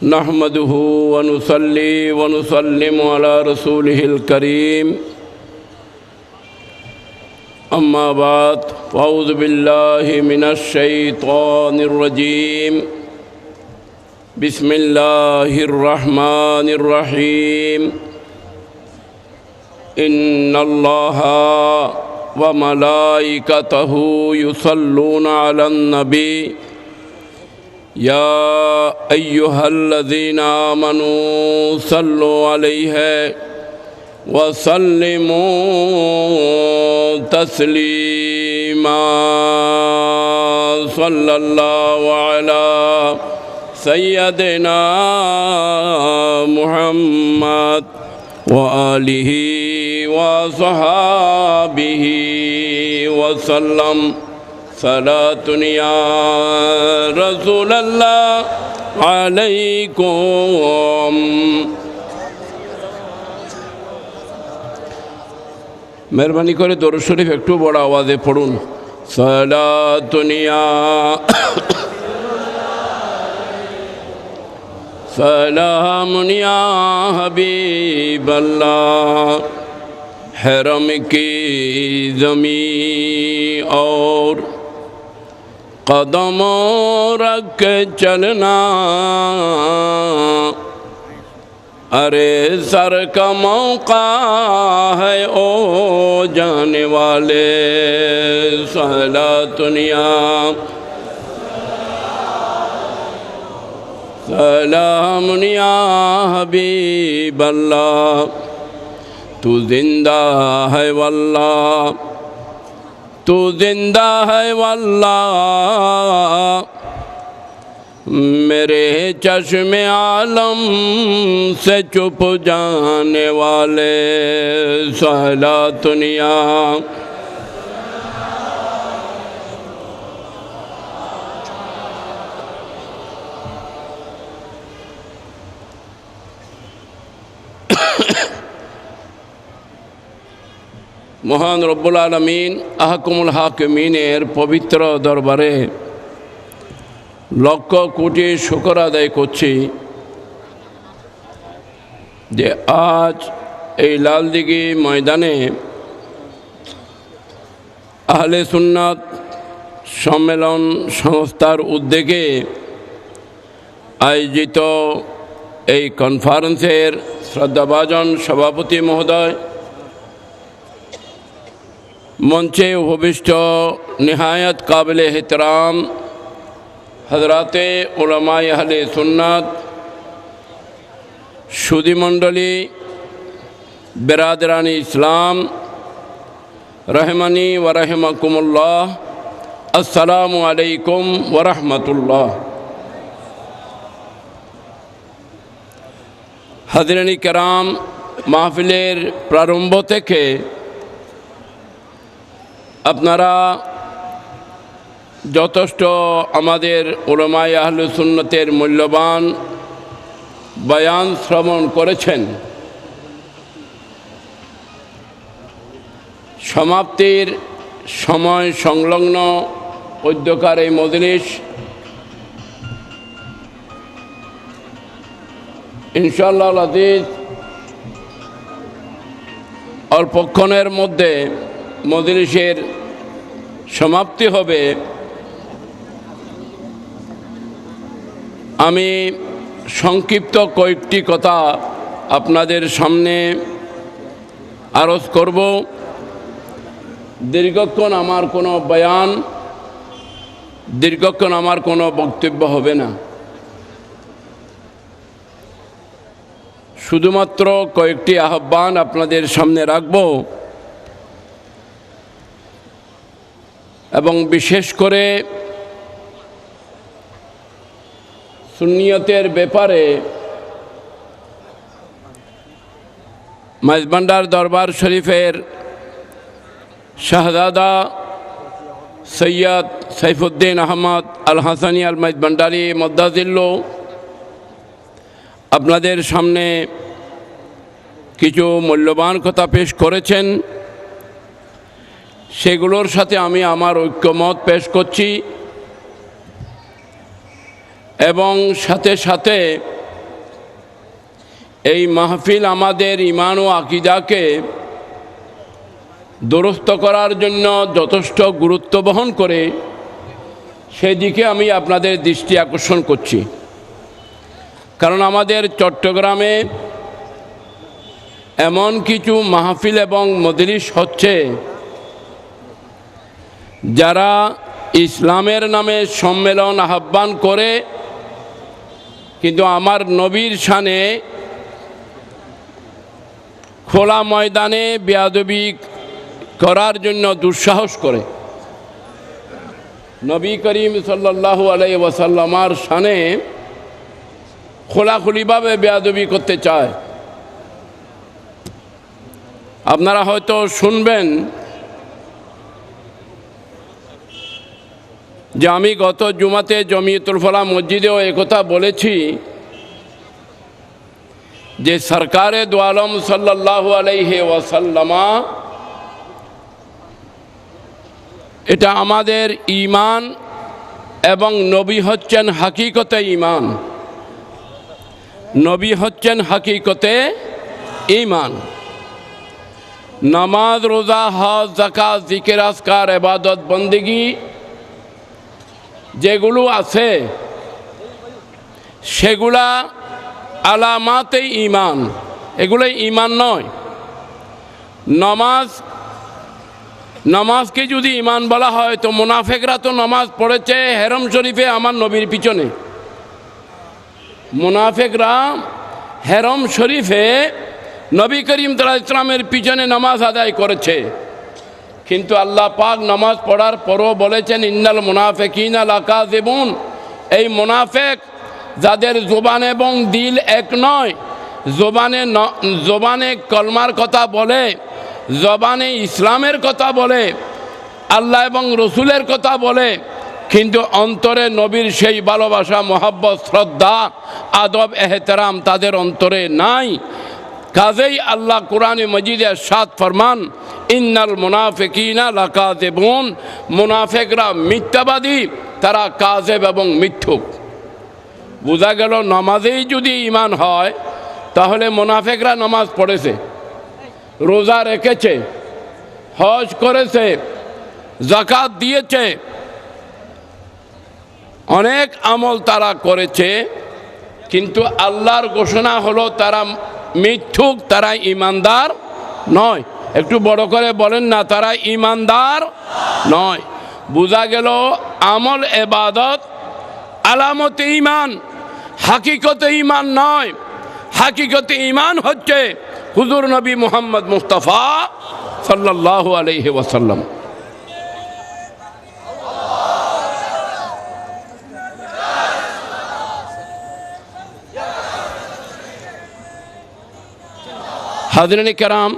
नहमदुहु व नुसल्ली व नुसल्लिमु अला रसूलिहिल करीम अम्मा बाद फ़अऊज़ु बिल्लाहि मिनश शैतानिर रजीम बिस्मिल्लाहिर रहमानिर रहीम इन्नल्लाहा व मलाइकतहु युसल्लूना अलन नबी या अय्युहल्लज़ीना आमनू सल्लु अलैहि व सल्लिमू तस्लीमा सल्लल्लाहु अला सय्यदिना मुहम्मद व आलिहि व सहाबिहि व सल्लम सलातुन या रसूलल्लाह अलैकुम। मेहरबानी करे दरूद शरीफ एकटू बड़ा आवाज़े पढ़ुन। सलातुन या सलामुन या हबीबल्लाह हरम की ज़मी और कदमों रख चलना, अरे सर का मौका है ओ जाने वाले। सलातुन या सलामुन या हबीबल्लाह तू जिंदा है वल्लाह, तू जिंदा है वल्लाह, मेरे चश्मे आलम से चुप जाने वाले। सलातुन या মহান রব্বুল আলামিন আহকুমুল হাকিমিনের পবিত্র দরবারে লক্ষ কোটি শুকর আদায় করছি যে আজ এই লালদিঘি ময়দানে আহলে সুন্নাত সম্মেলন সংস্থার উদ্যোগে আয়োজিত এই কনফারেন্সের শ্রদ্ধাভাজন সভাপতি মহোদয়, मंचे उपविष्ट निहायत काबिल एहतराम हजराते उलमाए अहले सुन्नत, सुधी मंडली, बिरादरानी इस्लाम, रहमानी व रहमकुमुल्लाह, अस्सलामु अलैकुम व रहमतुल्लाह। हजरानी कराम, महफिलेर प्रारंभ থেকে আপনারা যথেষ্ট আমাদের উলামায়ে আহলে সুন্নতের মূল্যবান বয়ান শ্রবণ করেছেন। সমাপ্তির সময় সংলগ্ন অধ্যকার এই মজলিস ইনশাআল্লাহ আজিজ অল্পক্ষণের মধ্যে মজলিসের সমাপ্তি হবে। আমি সংক্ষিপ্ত কয়েকটি কথা আপনাদের সামনে আরজ করব। দীর্ঘক্ষণ আমার কোনো বয়ান, দীর্ঘক্ষণ আমার কোনো বক্তব্য হবে না। শুধুমাত্র কয়েকটি আহ্বান আপনাদের সামনে রাখব এবং বিশেষ করে সুন্নিয়তের ব্যাপারে মাইজভান্ডার দরবার শরীফের শাহজাদা সৈয়দ সাইফুদ্দিন আহমদ আল হাসানি আল মাইজভান্ডারি মদ্দাজিল্লু আপনাদের সামনে কিছু মূল্যবান কথা পেশ করেছেন। সেগুলোর সাথে আমি আমার ঐক্যমত পেশ করছি এবং সাথে সাথে এই মাহফিল আমাদের ঈমান ও আকীদাকে দুরুস্ত করার জন্য যথেষ্ট গুরুত্ব বহন করে, সেদিকে আমি আপনাদের দৃষ্টি আকর্ষণ করছি। কারণ আমাদের চট্টগ্রামে এমন কিছু মাহফিল এবং মজলিস হচ্ছে যারা ইসলামের নামে সম্মেলন আহ্বান করে, কিন্তু আমার নবীর শানে খোলা ময়দানে বেয়াদবি করার জন্য দুঃসাহস করে। নবী করিম সাল্লাল্লাহু আলাইহি ওয়াসাল্লামার শানে খোলাখুলিভাবে বেয়াদবি করতে চায়। আপনারা হয়তো শুনবেন যে আমি গত জুমাতে জমিয়তুল ফালাহ মসজিদেও একথা বলেছি যে সরকারে দু আলম সাল্লাল্লাহু আলাইহি ওয়াসাল্লামা এটা আমাদের ঈমান এবং নবী হচ্ছেন হাকিকতে ঈমান। নবী হচ্ছেন হাকিকতে ঈমান। নামাজ, রোজা, হজ, যাকাত, জিকির, আজকার, ইবাদত, বন্দেগী যেগুলো আছে সেগুলা আলামাতে ঈমান, এগুলো ঈমান নয়। নামাজকে যদি ঈমান বলা হয় তো মুনাফিকরা তো নামাজ পড়েছে হেরম শরীফে আমার নবীর পিছনে। মুনাফিকরা হেরম শরীফে নবী করিম সাল্লাল্লাহু আলাইহি ওয়াসাল্লামের পিছনে নামাজ আদায় করেছে, কিন্তু আল্লাহ পাক নামাজ পড়ার পরও বলেছেন ইন্নাল মুনাফিকিনা লাকাযিবুন। এই মুনাফিক যাদের জবান এবং দিল এক নয়, জবানে কলমার কথা বলে, জবানে ইসলামের কথা বলে, আল্লাহ এবং রসুলের কথা বলে, কিন্তু অন্তরে নবীর সেই ভালোবাসা, মহব্বত, শ্রদ্ধা, আদব, এহতেরাম তাদের অন্তরে নাই। কাজেই আল্লাহ কোরআনে মজিদে ইরশাদ ফরমান ইন্নাল মুনাফিকিনা লাকাযিবুন। মুনাফিকরা মিথ্যাবাদী, তারা কাযিব এবং মিথ্যুক। বোঝা গেল নামাজেই যদি ঈমান হয় তাহলে মুনাফিকরা নামাজ পড়েছে, রোজা রেখেছে, হজ করেছে, যাকাত দিয়েছে, অনেক আমল তারা করেছে, কিন্তু আল্লাহর ঘোষণা হলো তারা মিথ্যুক, তারা ঈমানদার নয়। একটু বড় করে বলেন না, তারা ঈমানদার নয়। বোঝা গেল আমল ইবাদত আলামতে ঈমান, হাকিকতে ঈমান নয়। হাকিকতে ঈমান হচ্ছে হুজুর নবী মুহাম্মদ মুস্তাফা সাল্লাল্লাহু আলাইহি ওয়াসাল্লাম। হাজরানে কেরাম,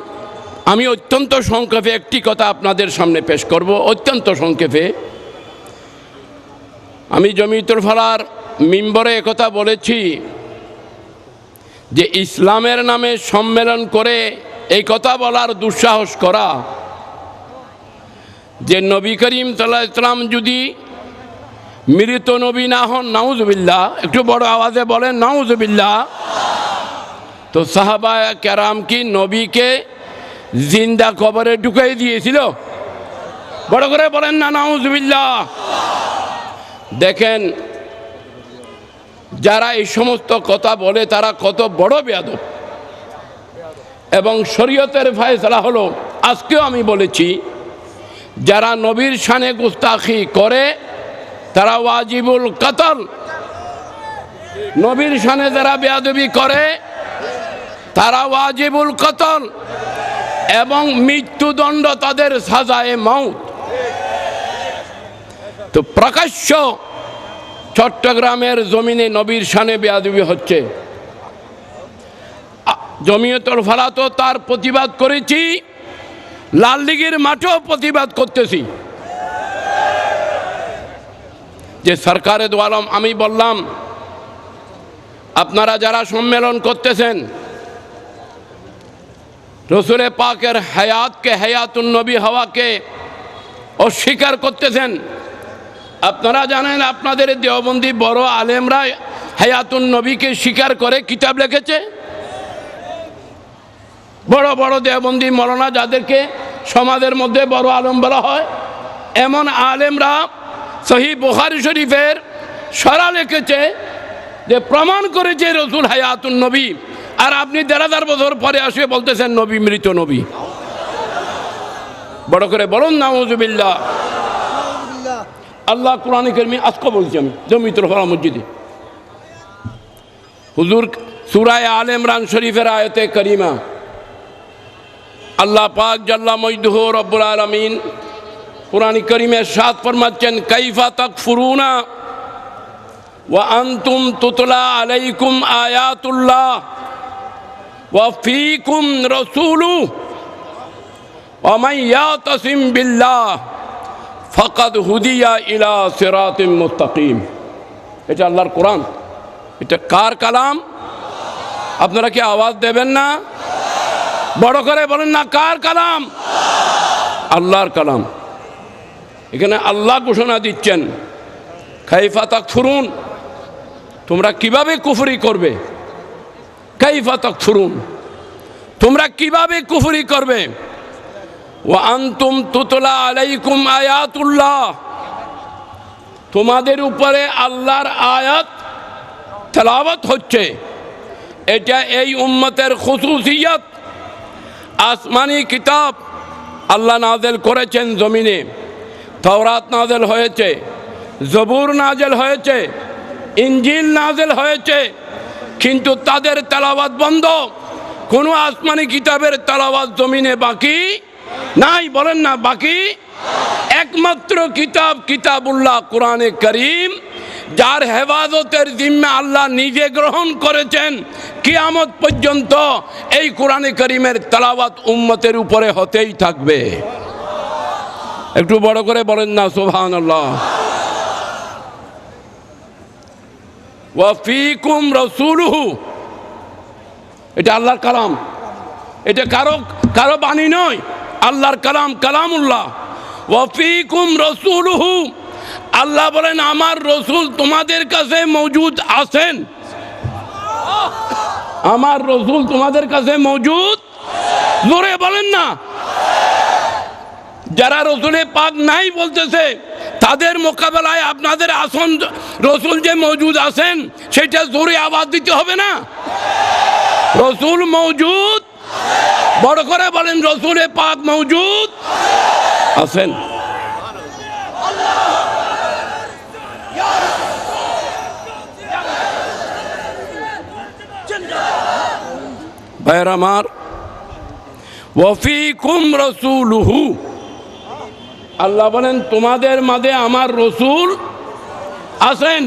আমি অত্যন্ত সংক্ষেপে একটি কথা আপনাদের সামনে পেশ করব, অত্যন্ত সংক্ষেপে। আমি জমিয়তুল ফালাহর মিম্বরে একথা বলেছি যে ইসলামের নামে সম্মেলন করে এই কথা বলার দুঃসাহস করা যে নবী করিম সাল্লাল্লাহু আলাইহি ওয়াসাল্লাম যদি মৃত নবী না হন, নাউজুবিল্লাহ, একটু বড় আওয়াজে বলেন নাউজুবিল্লাহ, তো সাহাবা কেরাম কি নবীকে জিন্দা কবরে ঢুকাই দিয়েছিল? বড় করে বলেন না নাউজুবিল্লাহ। দেখেন যারা এই সমস্ত কথা বলে তারা কত বড় বেয়াদব। এবং শরীয়তের ফয়সালা হলো, আজকেও আমি বলেছি, যারা নবীর শানে গুস্তাখি করে তারা ওয়াজিবুল কতল। নবীর শানে যারা বেয়াদবি করে তারা ওয়াজিবুল কতল, এবং মৃত্যুদণ্ড তাদের সাজায়ে মউত। তো প্রকাশ্য চট্টগ্রামের জমিনে নবীর শানে বেয়াদবি হচ্ছে। জমিয়তুল ফালাহ তো তার প্রতিবাদ করেছি, লাল লীগের মাঠেও প্রতিবাদ করতেছি যে সরকারে দু আলম। আমি বললাম আপনারা যারা সম্মেলন করতেছেন রসুল পাকের হায়াতকে, হায়াতুন নবী হওয়াকে অস্বীকার করতেছেন। আপনারা জানেন আপনাদের দেওবন্দি বড় আলেমরা হায়াতুন নবীকে স্বীকার করে কিতাব লিখেছে। বড় বড় দেওবন্দি মৌলানা যাদেরকে সমাজের মধ্যে বড় আলেম বলা হয়, এমন আলেমরা সহিহ বুখারী শরীফের সরা লিখেছে যে প্রমাণ করেছে রসুল হায়াতুন নবী, আর আপনি ১,৫০০ বছর পরে আসে বলতেছেন নবী মৃত নবী। বড় করে বলুন নাউযুবিল্লাহ। আল্লাহ কোরআনে কারিমে আজকে বলছি আমি জমিতুল হরা মসজিদে, হুজুর সূরা আলে ইমরান শরীফের আয়াতে কারিমা আল্লাহ পাক জাল্লা মজদুহু রব্বুল আলামিন কোরআনে কারিমে ইরশাদ ফরমাচ্ছেন, কাইফা তাকফুরুনা ওয়া আনতুম তুতলা আলাইকুম আয়াতুল্লাহ ওয়া ফীকুম রাসূলুহু ওয়া মান ইয়াতাসিম বিল্লাহ ফাকাদ হুদিয়া ইলা সিরাতিম মুস্তাকিম। এটা আল্লাহর কোরআন। এটা কার কালাম? আপনারা কি আওয়াজ দেবেন না? বড় করে বলেন না, কার কালাম? আল্লাহর কালাম। এখানে আল্লাহ ঘোষণা দিচ্ছেন, কাইফা তাকফুরুন, তোমরা কিভাবে কুফরি করবে? কাইফা তাকফুরুন, তোমরা কিভাবে কুফরি করবে? ওয়া আনতুম তুতলা আলাইকুম আয়াতুল্লাহ, তোমাদের উপরে আল্লাহর আয়াত তেলাওয়াত হচ্ছে। এটা এই উম্মতের খুসুসিয়ত। আসমানি কিতাব আল্লাহ নাযিল করেছেন জমিনে, তাওরাত নাযিল হয়েছে, জবুর নাযিল হয়েছে, ইনজিল নাযিল হয়েছে, কিন্তু তাদের তেলাওয়াত বন্ধ। কোনো আসমানি কিতাবের তেলাওয়াত জমিনে বাকি নাই। বলেন না বাকি? একমাত্র কিতাব কিতাবুল্লাহ কোরআনে কারীম, যার হেফাজতের জিম্মা আল্লাহ নিজে গ্রহণ করেছেন। কিয়ামত পর্যন্ত এই কোরআনে কারীমের তেলাওয়াত উম্মতের উপরে হতেই থাকবে। একটু বড় করে বলেন না সুবহানাল্লাহ। ওয়া ফীকুম রাসূলুহু, এটা আল্লাহর কালাম। এটা কারো বাণী নয়, আল্লাহর কালাম, কালামুল্লাহ। ওয়া ফীকুম রাসূলুহু, আল্লাহ বলেন আমার রসুল তোমাদের কাছে মওজুদ আছেন। আমার রসুল তোমাদের কাছে মওজুদ, জোরে বলেন না। যারা রসুলে পাক নাই বলতেছে, তাদের মোকাবেলায় আপনাদের আসন রসুল যে মওজুদ আছেন সেটা জোরে আওয়াজ দিতে হবে না? রসুল মওজুদ, বড় করে বলেন রসুলে পাক মওজুদ আছেন। ভাইয়ের আমার, ওয়া ফীকুম রাসূলুহু, আল্লাহ বলেন তোমাদের মাঝে আমার রসুল আছেন।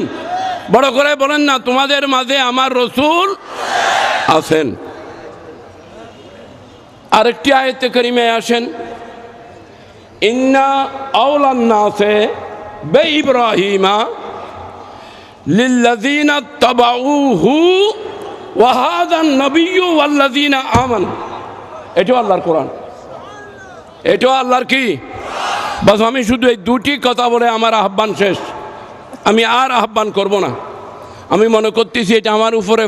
বড় করে বলেন না, তোমাদের মাঝে আমার রসুল আছেন। আরেকটি আয়াতে কারিমে আসেন, ইন্না আওলান নাসে বিইব্রাহিমা লিল্লাযিনা তাবাউহু ওয়া হাযান নাবিয়্যু ওয়াল্লাযিনা আমানু। এটাও আল্লাহর কোরআন, এটাও আল্লাহর কি? বাস আমি শুধু এই দুটি কথা বলে আমার আহ্বান শেষ। আমি আর আহ্বান করব না। আমি মনে করতেছি এটা আমার উপরে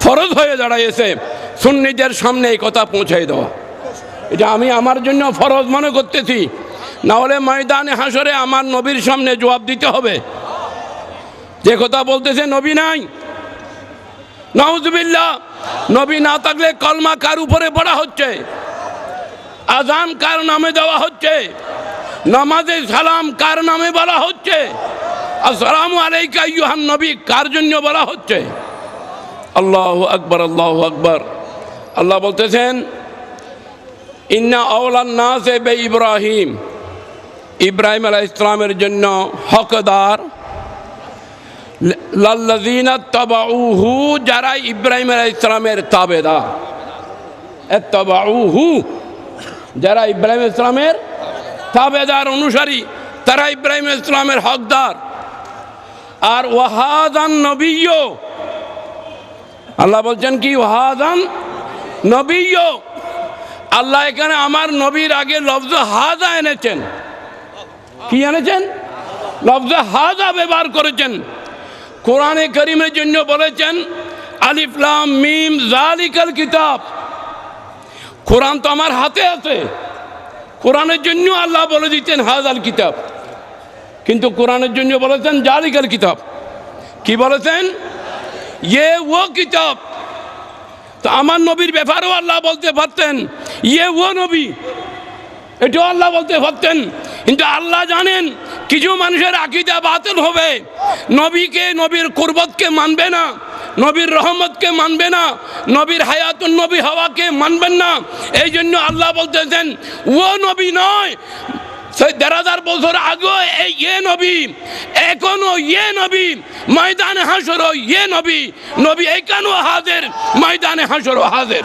ফরজ হয়ে দাঁড়াইছে সুন্নিদের সামনে এই কথা পৌঁছাই দেওয়া। এটা আমি আমার জন্য ফরজ মনে করতেছি, না হলে ময়দানে হাসরে আমার নবীর সামনে জবাব দিতে হবে। যে কথা বলতেছে নবী নাই, নাউযুবিল্লাহ। নবী না থাকলে কলমা কার উপরে পড়া হচ্ছে? আযান কার নামে দেওয়া হচ্ছে? নামাজে সালাম কার নামে বলা হচ্ছে? আসসালামু আলাইকা আইয়ুহান নবী কার জন্য বলা হচ্ছে? আল্লাহু আকবার, আল্লাহু আকবার। আল্লাহ বলতেছেন, ইন্না আওলান নাসে বিইব্রাহিম, ইব্রাহিম আলাইহিস সালামের জন্য হকদার লাল্লাযিনা তাবাউহু, যারা ইব্রাহিম আলাইহিস সালামের তাবেদার। তাবাউহু, যারা ইব্রাহিম আলাইহিস সালামের তাবেদার অনুসারী, তারা ইব্রাহিম আলাইহিস সালামের হকদার। আর ওয়াহাদান নবিয়্য, আল্লাহ বলছেন কি? ওয়াহাদান নবিয়্য। আল্লাহ এখানে আমার নবীর আগে লফজ হাজা এনেছেন। কি এনেছেন? লফজ হাজা ব্যবহার করেছেন। কোরআনে কারীমের জন্য বলেছেন আলিফ লাম মিম যালিকাল কিতাব। কোরআন তো আমার হাতে আছে, কোরআনের জন্য আল্লাহ বলে দিতেন হাজাল কিতাব, কিন্তু কোরআনের জন্য বলেছেন জালিকাল কিতাব। কি বলেছেন? ইয়ে ও কিতাব। তো আমার নবীর ব্যাপারেও আল্লাহ বলতে পারতেন ইয়ে ও নবী, এটাও আল্লাহ বলতে পারতেন, কিন্তু আল্লাহ জানেন কিছু মানুষের আকীদা বাতিল হবে, নবীকে, নবীর কুরবতকে মানবে না, নবীর রহমতকে মানবে না, নবীর হায়াতুন নবী হওয়াকে মানবেন না। এই জন্য আল্লাহ বলতেছেন ও নবী নয়, সেই ১,৫০০ বছর আগে এই ইয়ে নবী, এখনো ইয়ে নবী, ময়দানে হাসরও ইয়ে নবী, নবী এখানেও হাজির, ময়দানে হাসরও হাজির।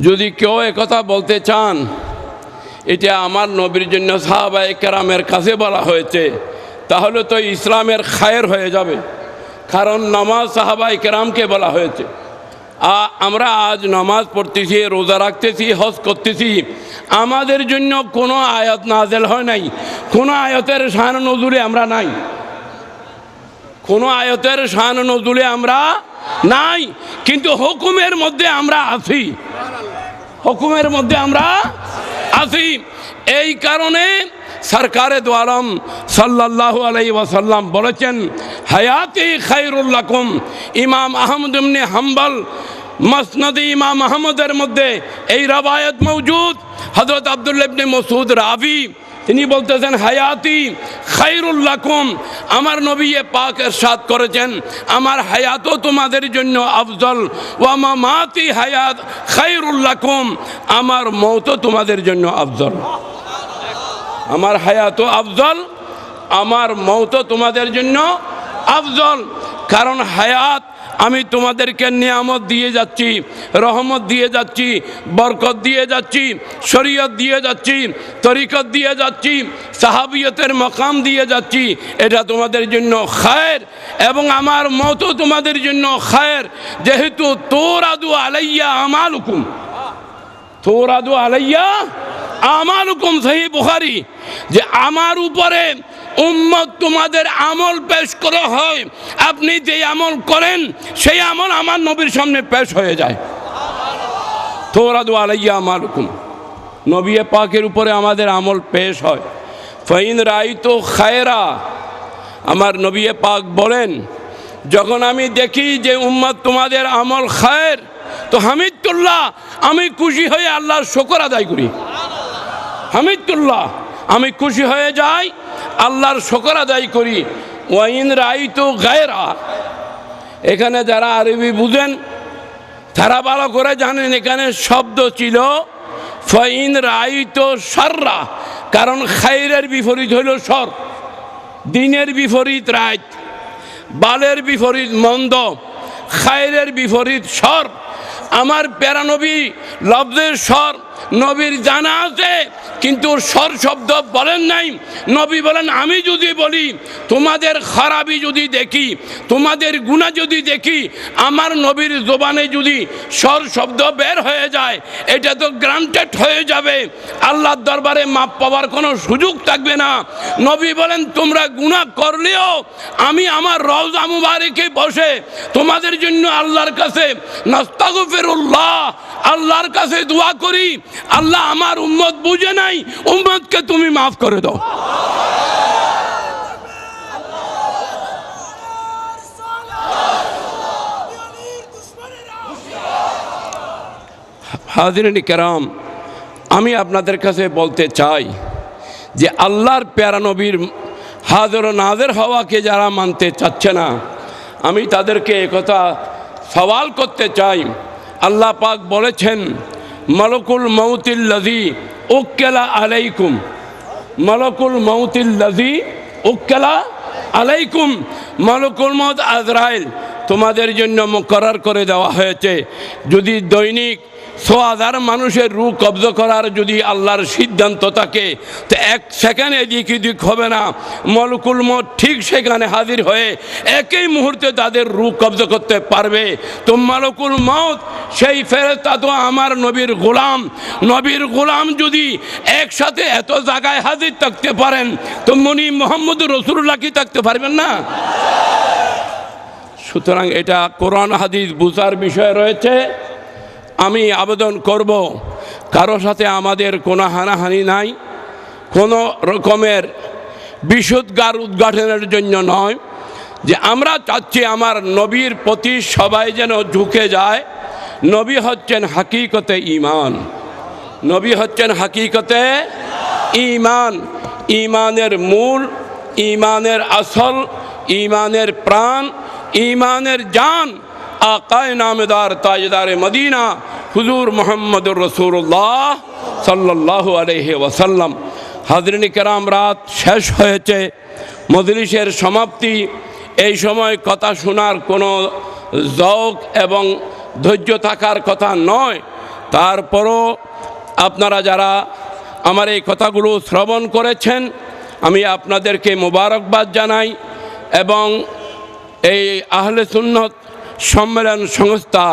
যদি কেউ একথা বলতে চান এটা আমার নবীর জন্য সাহাবায়ে কেরামের কাছে বলা হয়েছে, তাহলে তো ইসলামের খায়ের হয়ে যাবে, কারণ নামাজ সাহাবায়ে কেরামকে বলা হয়েছে। আমরা আজ নামাজ পড়তেছি, রোজা রাখতেছি, হজ করতেছি, আমাদের জন্য কোনো আয়াত নাজেল হয় নাই, কোনো আয়াতের শান নজুলে আমরা নাই, কোনো আয়াতের শান নজুলে আমরা নাই, কিন্তু হুকুমের মধ্যে আমরা আছি, হুকুমের মধ্যে আমরা আছি। এই কারণে সরকারে দো আলম সাল্লাল্লাহু আলাইহি ওয়াসাল্লাম বলেছেন হায়াতি খায়রুল লাকুম। ইমাম আহমদ ইবনে হাম্বল মসনদে ইমাম আহমদের মধ্যে এই রবায়ত মৌজুদ। হযরত আব্দুল্লাহ ইবনে মাসউদ রাবি তিনি বলতেছেন হায়াতি খায়রুল লাকুম, আমার নবী পাক ইরশাদ করেছেন আমার হায়াতও তোমাদের জন্য আফজল, ওয়া মামাতি হায়াত খায়রুল লাকুম, আমার মওতও তোমাদের জন্য আফজল। আমার হায়াতও আফজল, আমার মওতও তোমাদের জন্য আফজল। কারণ হায়াত আমি তোমাদেরকে নিয়ামত দিয়ে যাচ্ছি, রহমত দিয়ে যাচ্ছি, বরকত দিয়ে যাচ্ছি, শরীয়ত দিয়ে যাচ্ছি, তরিকত দিয়ে যাচ্ছি, সাহাবিয়তের মকাম দিয়ে যাচ্ছি, এটা তোমাদের জন্য খায়ের, এবং আমার মওতও তোমাদের জন্য খায়ের। যেহেতু তুরাদু আলাইয়া আমালুকুম, তুরাদু আলাইয়া আমালুকুম, সহিহ বুখারী, যে আমার উপরে উম্মত তোমাদের আমল পেশ করা হয়, আপনি যে আমল করেন সেই আমল আমার নবীর সামনে পেশ হয়ে যায়। তুরাদু আলাইয়া আমালুকুম, নবী পাকের উপরে আমাদের আমল পেশ হয়। ফাইন রাইতু খায়রা, আমার নবী পাক বলেন যখন আমি দেখি যে উম্মত তোমাদের আমল খায়ের, তো হামিদুল্লাহ, আমি খুশি হয়ে আল্লাহর শুকর আদায় করি। হামিদুল্লাহ, আমি খুশি হয়ে যাই, আল্লাহর শুকর আদায় করি। ওয়াইন রাইতু গায়রা, এখানে যারা আরবি বুঝেন তারা ভালো করে জানেন এখানে শব্দ ছিল ফাইন রাইতু শাররা, কারণ খায়রের বিপরীত হইল শর, দিনের বিপরীত রাত, বালের বিপরীত মন্দ, খায়রের বিপরীত শর। আমার প্যারা নবী লফজের স্বর নবীর জানা আছে, কিন্তু স্বর শব্দ বলেন নাই। নবী বলেন আমি যদি বলি তোমাদের খারাপি যদি দেখি, তোমাদের গুনাহ যদি দেখি, আমার নবীর জবানে যদি স্বর শব্দ বের হয়ে যায়, এটা তো গ্রান্টেড হয়ে যাবে, আল্লাহর দরবারে মাপ পাওয়ার কোনো সুযোগ থাকবে না। নবী বলেন তোমরা গুনাহ করলেও আমি আমার রওজা মুবারকে বসে তোমাদের জন্য আল্লাহর কাছে নাস্তাগফিরুল্লাহ, আল্লাহর কাছে দোয়া করি, আল্লাহ আমার উম্মত বুঝে নাই, উম্মতকে তুমি মাফ করে দাও। হাজিরিন কেরাম, আমি আপনাদের কাছে বলতে চাই যে আল্লাহর প্যারা নবীর হাজির নাজির হওয়াকে যারা মানতে চাচ্ছে না, আমি তাদেরকে একথা সওয়াল করতে চাই। আল্লাহ পাক বলেছেন মালাকুল মউতিল্লাযী উক্কিলা আলাইকুম, মালাকুল মউতিল্লাযী উক্কিলা আলাইকুম, মালাকুল মউত আজরাইল তোমাদের জন্য মুকরর করে দেওয়া হয়েছে। যদি দৈনিক 100,000 মানুষের রূহ কব্জ করার যদি আল্লাহর সিদ্ধান্ত থাকে, তো 1 সেকেন্ড এদিক এদিক হবে না। মলকুল মউত ঠিক সেখানে হাজির হয়ে একই মুহূর্তে তাদের রূহ কব্জ করতে পারবে। তো মলকুল মউত সেই ফেরেশতা তো আমার নবীর গোলাম। নবীর গোলাম যদি একসাথে এত জায়গায় হাজির থাকতে পারেন, তো মনি মোহাম্মদ রসুল্লাহ কি থাকতে পারবেন না? সুতরাং এটা কোরআন হাদিস বুঝার বিষয় রয়েছে। আমি আবেদন করব, কারো সাথে আমাদের কোনো হানাহানি নাই, কোনো রকমের বিশুদ্ধার উদ্ঘাটনের জন্য নয়, যে আমরা চাচ্ছি আমার নবীর প্রতি সবাই যেন ঝুঁকে যায়। নবী হচ্ছেন হাকিকতে ঈমান, নবী হচ্ছেন হাকিকতে ঈমান। ঈমানের মূল, ঈমানের আসল, ঈমানের প্রাণ, ঈমানের জান আকায়ে নামদার তাজদারে মদিনা হুজুর মুহাম্মদুর রাসূলুল্লাহ সাল্লাল্লাহু আলাইহি ওয়াসাল্লাম। হাজরিন কেরাম, রাত শেষ হয়েছে, মজলিসের সমাপ্তি। এই সময় কথা শোনার কোনো যৌক এবং ধৈর্য থাকার কথা নয়। তারপরও আপনারা যারা আমার এই কথাগুলো শ্রবণ করেছেন, আমি আপনাদেরকে মোবারকবাদ জানাই। এবং এই আহলে সুন্নত সম্মেলন সংস্থা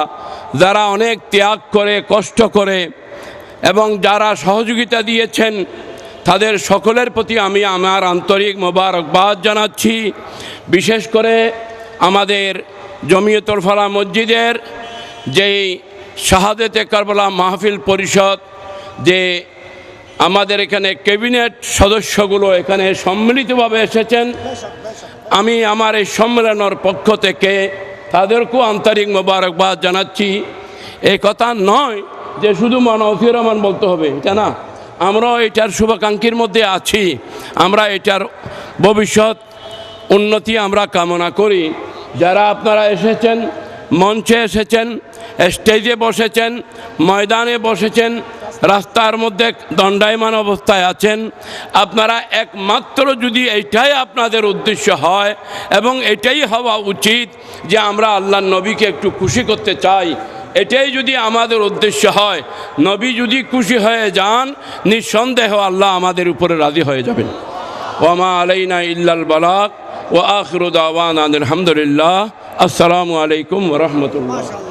যারা অনেক ত্যাগ করে, কষ্ট করে এবং যারা সহযোগিতা দিয়েছেন, তাদের সকলের প্রতি আমি আমার আন্তরিক মোবারকবাদ জানাচ্ছি। বিশেষ করে আমাদের জমিয়তুল ফালাহ মসজিদের যেই শাহাদাতে কারবালা মাহফিল পরিষদ, যে আমাদের এখানে ক্যাবিনেট সদস্যগুলো এখানে সম্মিলিতভাবে এসেছেন, আমি আমার এই সম্মেলনের পক্ষ থেকে তাদেরকেও আন্তরিক মোবারকবাদ জানাচ্ছি। এই কথা নয় যে শুধু মানবীয় রহমান বলতে হবে, এটা না। আমরাও এটার শুভাকাঙ্ক্ষীর মধ্যে আছি। আমরা এটার ভবিষ্যৎ উন্নতি আমরা কামনা করি। যারা আপনারা এসেছেন, মঞ্চে এসেছেন, স্টেজে বসেছেন, ময়দানে বসেছেন, রাস্তার মধ্যে দণ্ডায়মান অবস্থায় আছেন, আপনারা একমাত্র যদি এইটাই আপনাদের উদ্দেশ্য হয় এবং এটাই হওয়া উচিত যে আমরা আল্লাহর নবীকে একটু খুশি করতে চাই, এটাই যদি আমাদের উদ্দেশ্য হয়, নবী যদি খুশি হয়ে যান, নিঃসন্দেহ আল্লাহ আমাদের উপরে রাজি হয়ে যাবেন। ওয়া মা আলাইনা ইল্লাল বালাগ ওয়া আখিরু দাওয়ানা আলহামদুলিল্লাহ। আসসালামু আলাইকুম ওয়া রাহমাতুল্লাহ।